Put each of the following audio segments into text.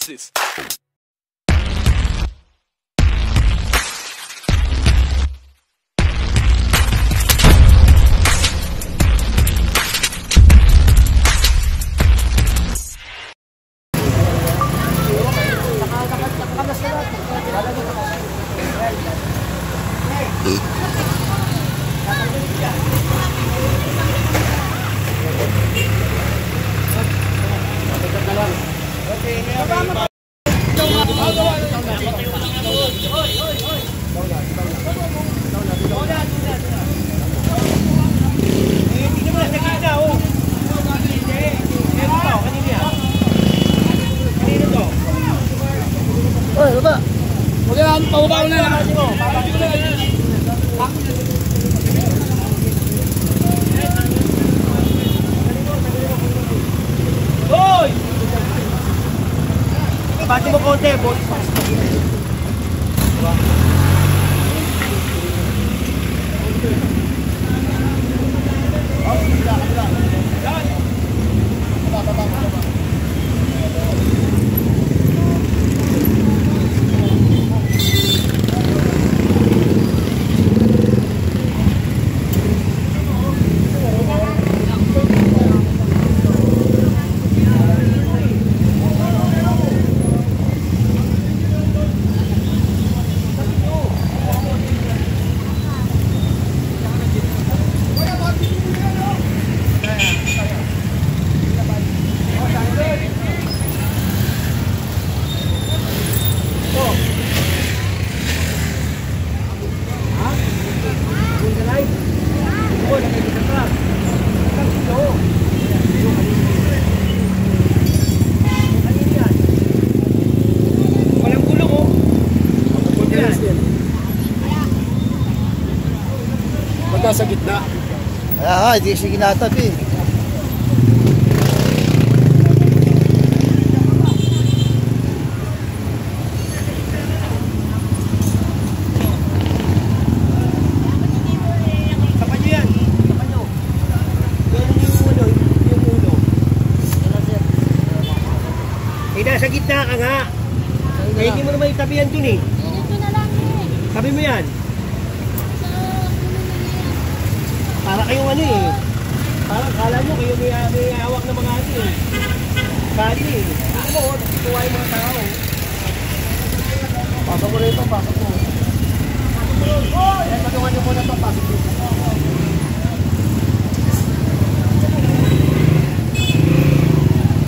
excuses. Bati mo konti, boss. Sa gitna. Hindi kasi ginatap eh. Kapan nyo yan? Kapan nyo? Ganun yung ulo. Eh, nasa gitna ka nga. Eh, hindi mo naman itabihan dun eh. Dito na lang eh. Tabi mo yan. Para kayong ano eh. Parang kala nyo kayo may hawak ng mga ano eh. Kali eh. Ano mo, tuwa yung mga tao. Pasok ko rito, pasok ko. Ayan, patukan nyo muna ito, pasok ko.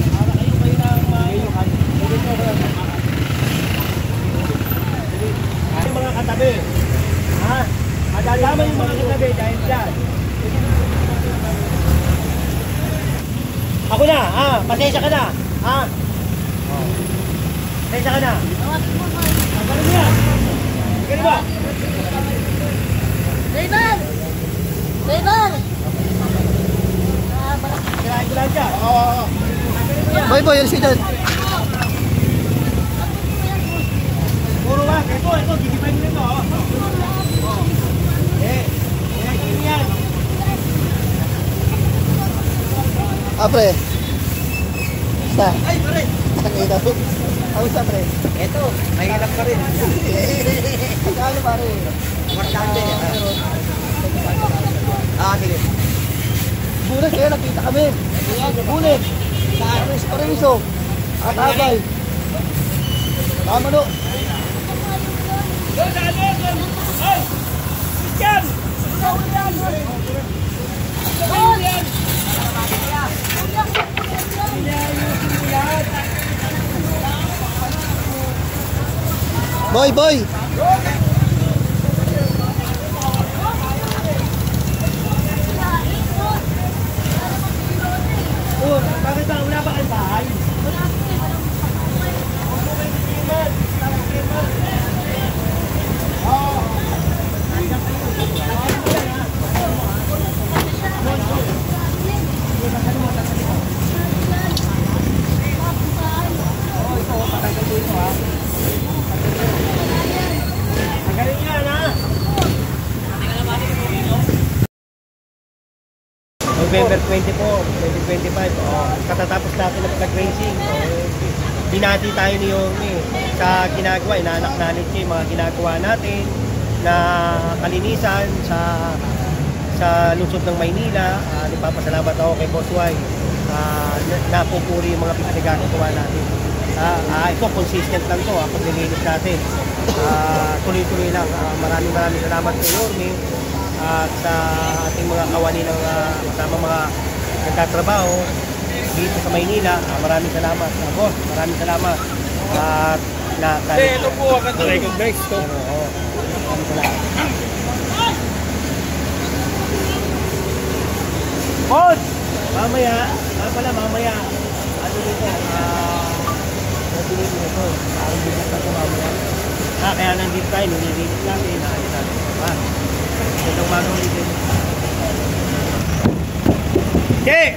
Para kayo kayo na mahayukan. Yung mga katabi. Ha? Madalaman yung mga katabi dahil dyan. Ako na, ha? Pasensya ka na, ha? Pasensya ka na. Pagkaroon mo yan. Gano'n ba? Driver! Driver! Kirahin ko lang dyan. Boy, alis ka dyan. Puro ba? Ito, gigipay mo nito, oh. Gigipay yan. Pre. Basta. Ay, pare. Ang ina po. Ano sa pre? Ito, mahirap ka rin. Ano pare? Mortante. Sige. Bulit kaya nakita kami. Bulit. Pariso. Atabay. Tama no. Doon sa ano? Ay! Christian! Boy! Oh, bakit ba? Wala ba kayong bahay? November 24, 2025. Katatapos natin ng flag racing. binati tayo ni Yorme sa ginagawa, inaanak natin siya yung mga ginagawa natin na kalinisan sa lungsod ng Maynila. Nagpapasalamat ako kay Boss Y. Napupuri yung mga pinagagawa natin. Ito, consistent lang to pag nilinis natin. Tuloy-tuloy lang. Maraming salamat kay Yorme at sa ating mga kawani ng kasama mga nagtatrabaho dito sa Maynila. Maraming salamat. Boss, maraming salamat. At Ito po agad recognize to. Maraming salamat. Boss! Mamaya, ano dito, nabili nito, parang bilis na ito mamaya. Kaya nandito tayo, nililinis natin, naayos natin. Ito umaga ulit din. Che!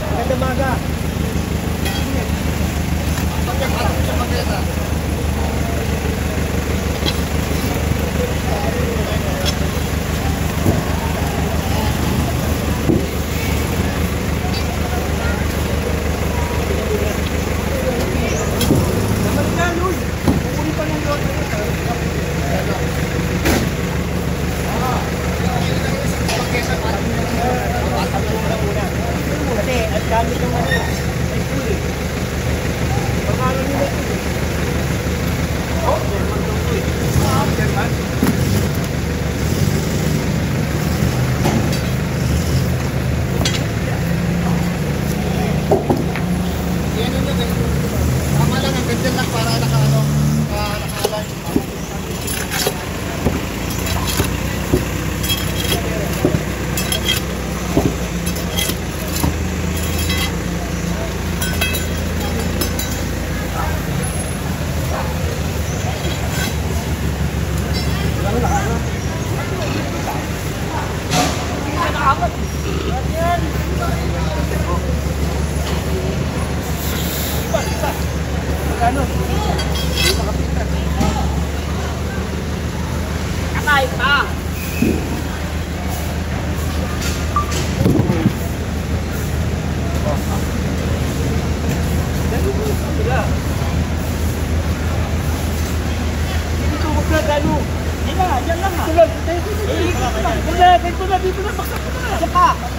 Magandang umaga. Kasi ang dami ng ay school eh. Pangalan nila ito eh. German daw ito eh. German? Yan yun yun. Tama lang, ang ganda lang para nakaalay.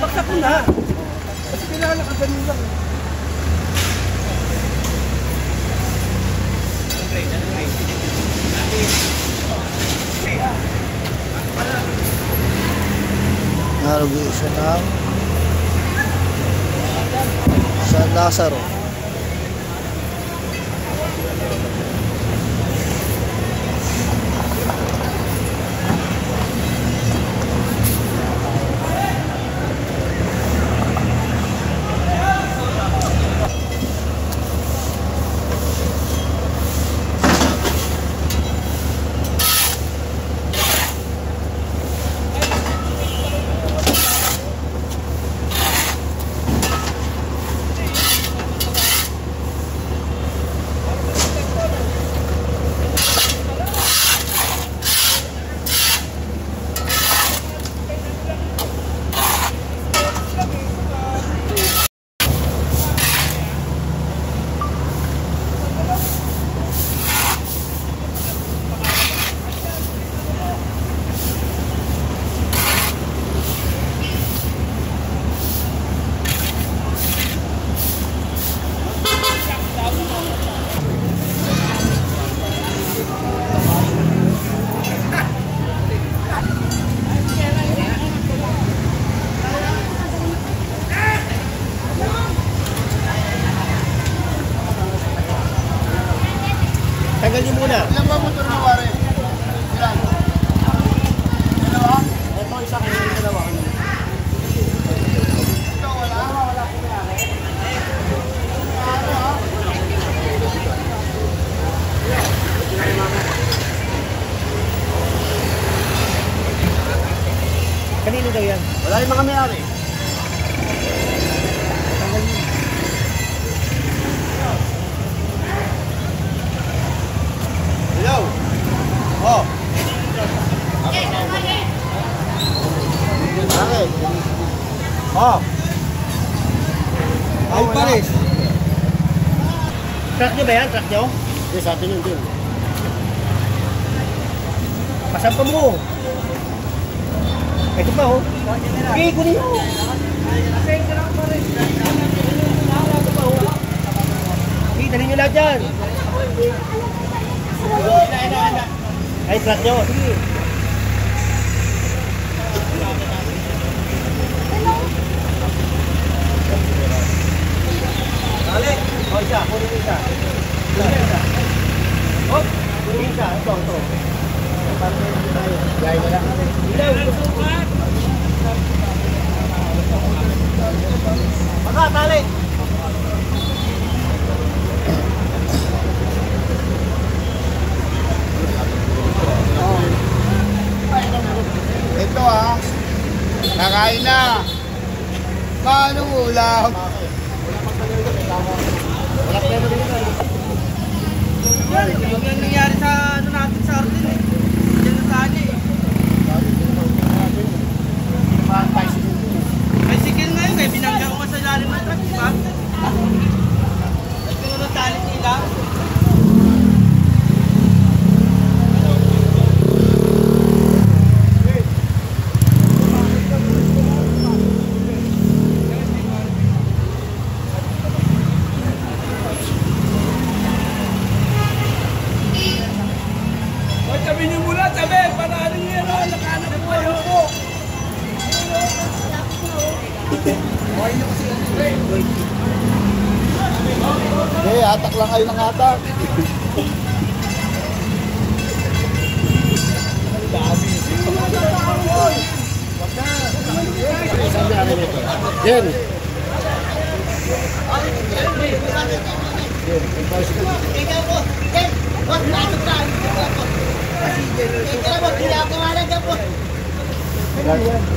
Baksak ko na. Kasi kailangan nakaganin lang. Narugi siya ng San Lazaro. Tanggal niyo muna. Ilan ba motor mo, pare? Ilan? Dalawa? Ito isa kayo yung dalawa. Ito, wala? Wala po nangyari. Kanino daw yan? Wala yung mga may-ari. Hello? Oh. Bakit? Oh. Ay, pares. Track nyo ba yan? Track nyo? Hindi, sa atin yun din. Pasampa mo. Ito pa, oh. Okay, kunin mo. Okay, dali nyo lahat yan. Ay, track nyo. Sige. Dali. O, isa. Kunin mo isa. Kunin isa. Hop. Kunin isa. Ito. Gaya mo lang. Maka, tali. Ito ah. Nakain na. Paano ulam? Wala pa rin dito. Yung nangyari sa ano natin sa Arden eh. Diyan na sa kanya eh. Bicycle na yun eh. Binangga ko sa lalim ng truck, di ba? Nagkaroon ng talit nila. Sabi niyo muna, sabi, para ano nyo yan, nakahanap po kayo po. Hindi, atak lang kayo ng atak. Jen.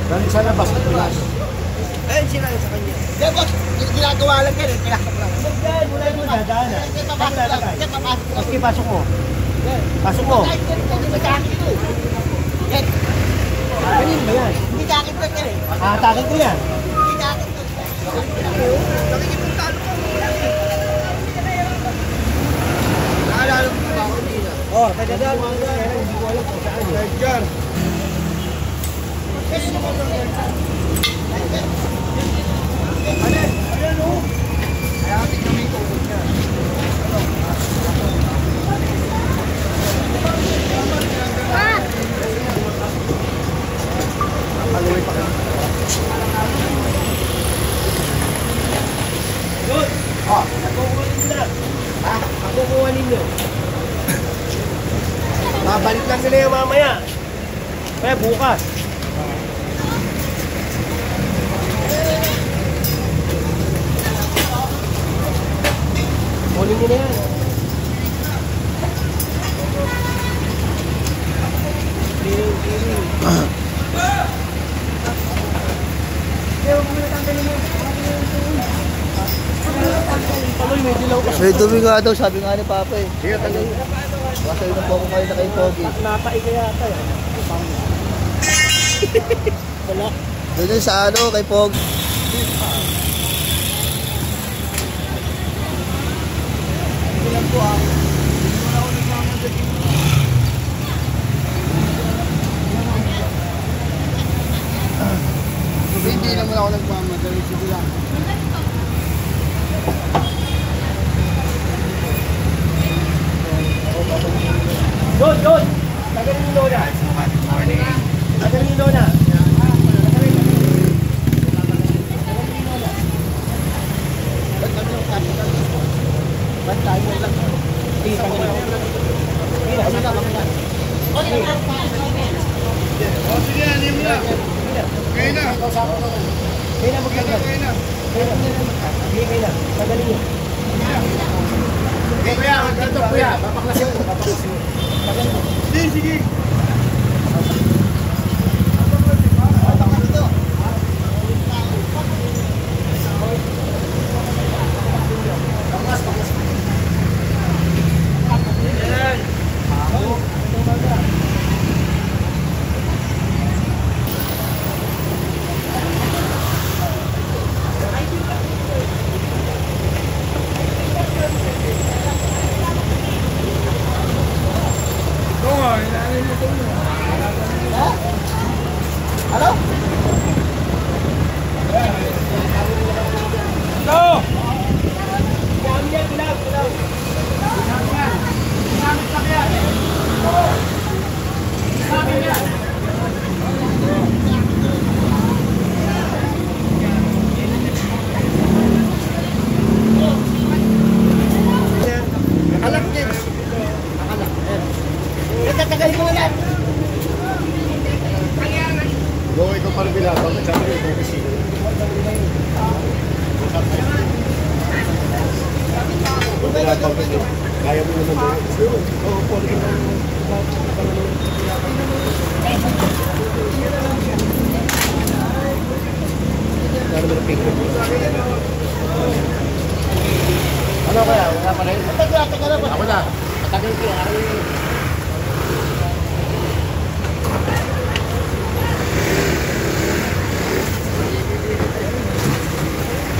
Galing sa labas, Pinas. Ayun, sila sa kanya. Ginagawa lang yan, pinasok lang. Yan, mula yung dadaan ah. Okay, pasok mo. Pasok mo. Kanin ba yan? Hindi sa akin pa yan eh. Atakin ko yan. Hindi sa akin pa. Naalala mo ba ako dito? Oh, tagadaan mo nga. Hindi ko alam kung saan yun. Diyan. Yun. Oh, Nakukuha ninyo na. Ha? Nakukuha ninyo. Babalik lang sila yung mamaya. Kaya bukas. Kunin nyo na yan. May dumi nga daw, sabi nga ni Papa eh. sige, tagal. Basta yun po ako kayo na kay Pogi. Napai ka yata eh. Wala. Doon yun sa ano, kay Pogi. Hindi naman ako nagmamadali. Sige lang. Doon! Tagalin yung Lola. Tagalin yung Lola. Ba't tayo mo lang? Sige, tagalin. Oh, sige, anim na. Okay na. Kaya na magtagal. Okay na. Sige, kaya na. Tagalin nyo. Okay, kuya. Ganito, kuya. Papaklasin ko. Sige, sige. Ano? Go! Nakalak din. Nakalak. Nagtatagal mo yan. Go, ikaw parang binabang. Sabi ko, ikaw kasi. Kaya mo naman doon. Oo, po. Ano kaya? Wala pa rin? Tagal na. Ako na. Matagal ko.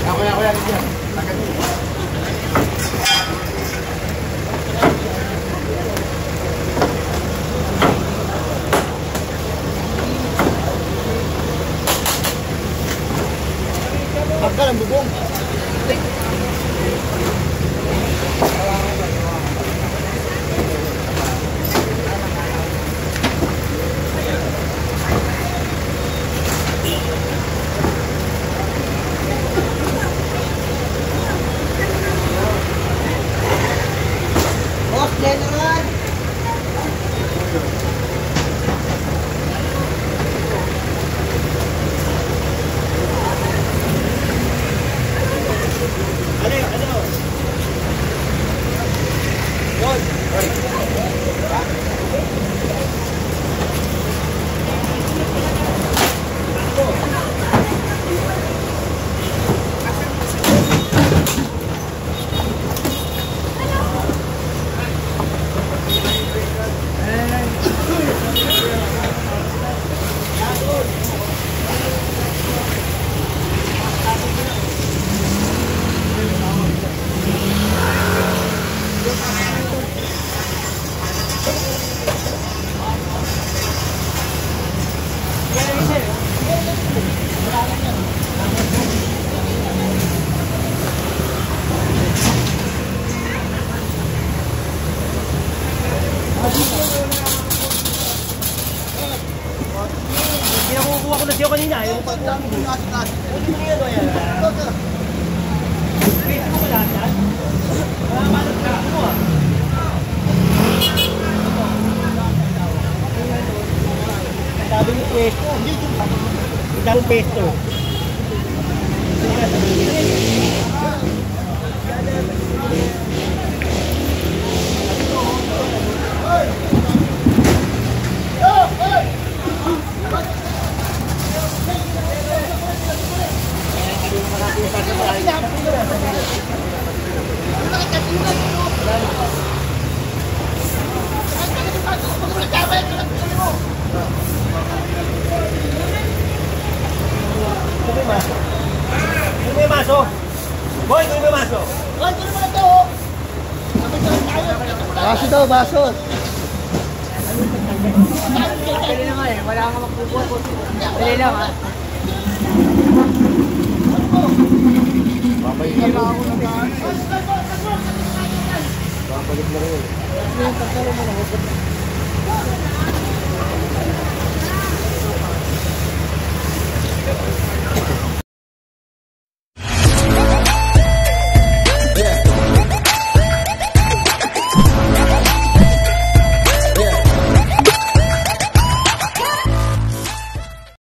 Ako yan. Tagal ko. Pagka ng bubong. Boss, General! Pinakukuha ko na siya kanina. Yung pag-dami ko nasa-nasa. Ano mo yan o yan? Pwede mo ba lahat yan? Malamang ka mo ah. Ang dami mo pwesto. Ang dami pwesto. Kung may maso? Boy, kung may maso? Ay, ito naman ito! Baso daw, baso. Pili na nga eh. Wala kang magpupuha. Pili lang ha. Babalik na ako ng daan. Babalik na rin.